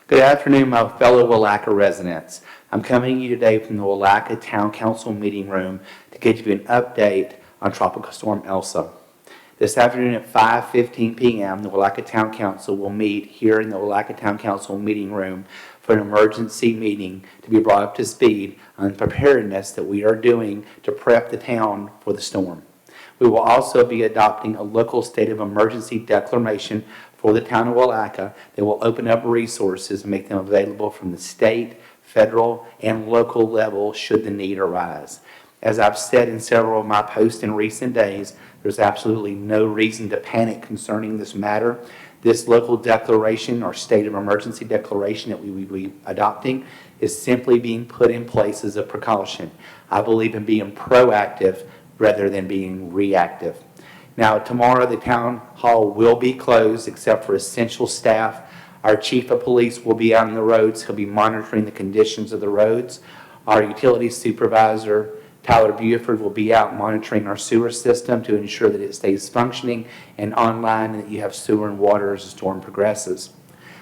Good afternoon, my fellow Welaka residents. I'm coming to you today from the Welaka Town Council meeting room to give you an update on Tropical Storm Elsa. This afternoon at 5:15 p.m., the Welaka Town Council will meet here in the Welaka Town Council meeting room for an emergency meeting to be brought up to speed on preparedness that we are doing to prep the town for the storm. We will also be adopting a local state of emergency declaration for the town of Welaka that will open up resources and make them available from the state, federal, and local level should the need arise. As I've said in several of my posts in recent days, there's absolutely no reason to panic concerning this matter. This local declaration or state of emergency declaration that we will be adopting is simply being put in place as a precaution. I believe in being proactive rather than being reactive. Now, tomorrow the town hall will be closed except for essential staff. Our chief of police will be out on the roads. He'll be monitoring the conditions of the roads. Our utility supervisor, Tyler Buford, will be out monitoring our sewer system to ensure that it stays functioning and online and that you have sewer and water as the storm progresses.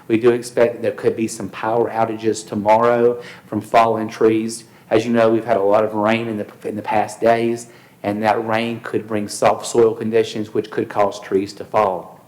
We do expect that there could be some power outages tomorrow from fallen trees. As you know, we've had a lot of rain in the past days, and that rain could bring soft soil conditions which could cause trees to fall.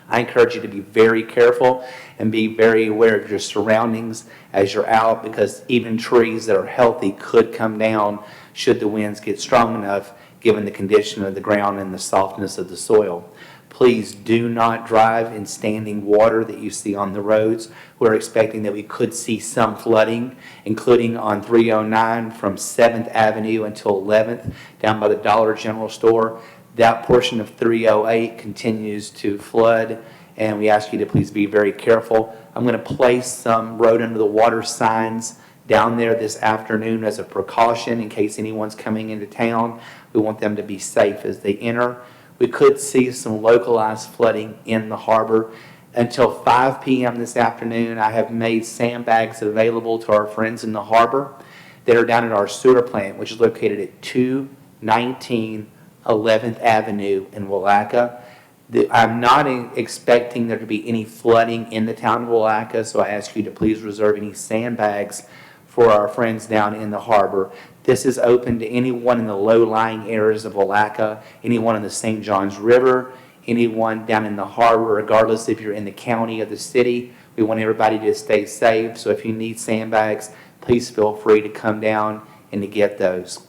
I encourage you to be very careful and be very aware of your surroundings as you're out, because even trees that are healthy could come down should the winds get strong enough given the condition of the ground and the softness of the soil. Please do not drive in standing water that you see on the roads. We're expecting that we could see some flooding, including on 309 from 7th Avenue until 11th, down by the Dollar General store. That portion of 308 continues to flood, and we ask you to please be very careful. I'm going to place some road under the water signs down there this afternoon as a precaution in case anyone's coming into town. We want them to be safe as they enter. We could see some localized flooding in the harbor. Until 5 p.m. this afternoon, I have made sandbags available to our friends in the harbor that are down at our sewer plant, which is located at 219 11th Avenue in Welaka. I'm not expecting there to be any flooding in the town of Welaka, so I ask you to please reserve any sandbags for our friends down in the harbor. This is open to anyone in the low-lying areas of Welaka, anyone in the St. Johns River, anyone down in the harbor, regardless if you're in the county or the city. We want everybody to stay safe, so if you need sandbags, please feel free to come down and to get those.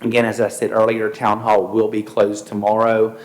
Again, as I said earlier, Town Hall will be closed tomorrow.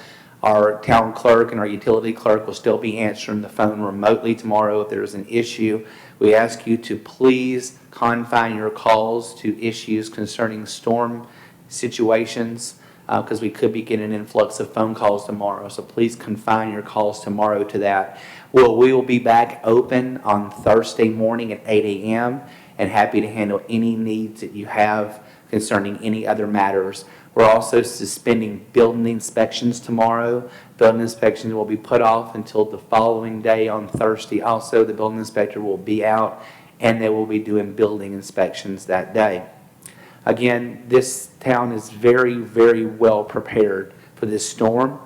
Our town clerk and our utility clerk will still be answering the phone remotely tomorrow if there's an issue. We ask you to please confine your calls to issues concerning storm situations because we could be getting an influx of phone calls tomorrow. So please confine your calls tomorrow to that. Well, we will be back open on Thursday morning at 8 a.m. and happy to handle any needs that you have concerning any other matters. We're also suspending building inspections tomorrow. Building inspections will be put off until the following day on Thursday. Also, the building inspector will be out and they will be doing building inspections that day. Again, this town is very, very well prepared for this storm.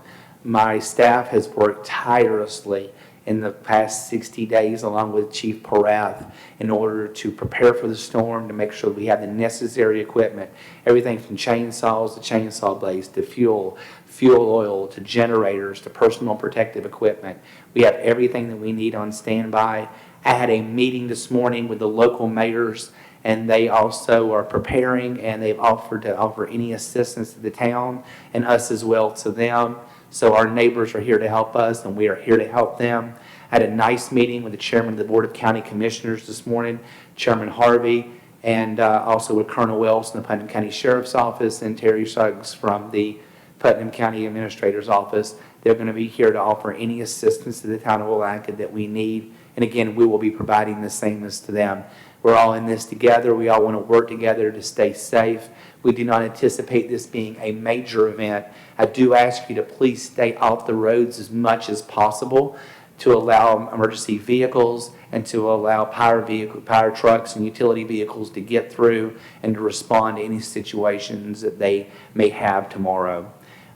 My staff has worked tirelessly in the past 60 days along with Chief Porath in order to prepare for the storm, to make sure we have the necessary equipment, everything from chainsaws to chainsaw blades to fuel oil to generators to personal protective equipment. We have everything that we need on standby. I had a meeting this morning with the local mayors, and they also are preparing, and they've offered to offer any assistance to the town and us as well to them. So our neighbors are here to help us, and we are here to help them. I had a nice meeting with the chairman of the Board of County Commissioners this morning, Chairman Harvey, and also with Colonel Wells from the Putnam County Sheriff's Office and Terry Suggs from the Putnam County Administrator's Office. They're going to be here to offer any assistance to the town of Welaka that we need. And again, we will be providing the same as to them. We're all in this together. We all want to work together to stay safe. We do not anticipate this being a major event. I do ask you to please stay off the roads as much as possible to allow emergency vehicles and to allow power trucks and utility vehicles to get through and to respond to any situations that they may have tomorrow.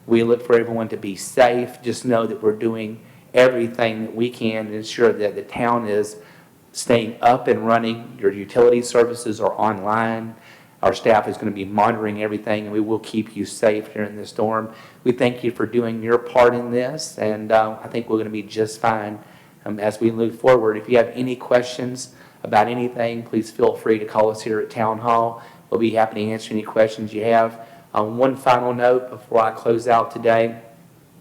We look for everyone to be safe. Just know that we're doing everything that we can to ensure that the town is staying up and running. Your utility services are online. Our staff is going to be monitoring everything, and we will keep you safe during this storm. We thank you for doing your part in this, and I think we're going to be just fine as we move forward. If you have any questions about anything, please feel free to call us here at Town Hall. We'll be happy to answer any questions you have. One final note before I close out today,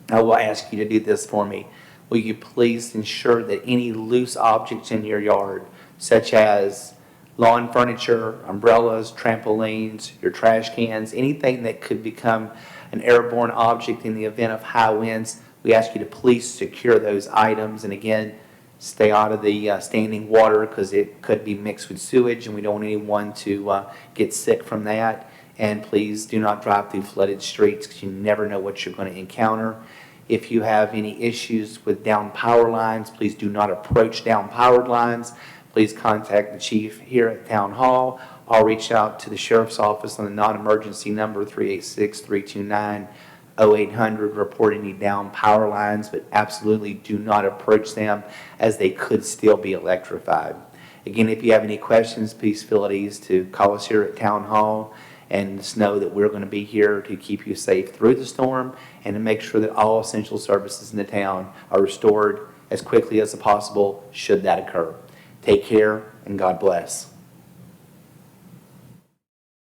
I will ask you to do this for me. Will you please ensure that any loose objects in your yard, such as lawn furniture, umbrellas, trampolines, your trash cans, anything that could become an airborne object in the event of high winds, we ask you to please secure those items. And again, stay out of the standing water because it could be mixed with sewage, and we don't want anyone to get sick from that. And please do not drive through flooded streets because you never know what you're going to encounter. If you have any issues with down power lines, please do not approach down powered lines. Please contact the chief here at Town Hall. I'll reach out to the sheriff's office on the non-emergency number 386-329-0800, report any down power lines, but absolutely do not approach them as they could still be electrified. Again, if you have any questions, please feel at ease to call us here at Town Hall, and just know that we're going to be here to keep you safe through the storm and to make sure that all essential services in the town are restored as quickly as possible should that occur. Take care, and God bless.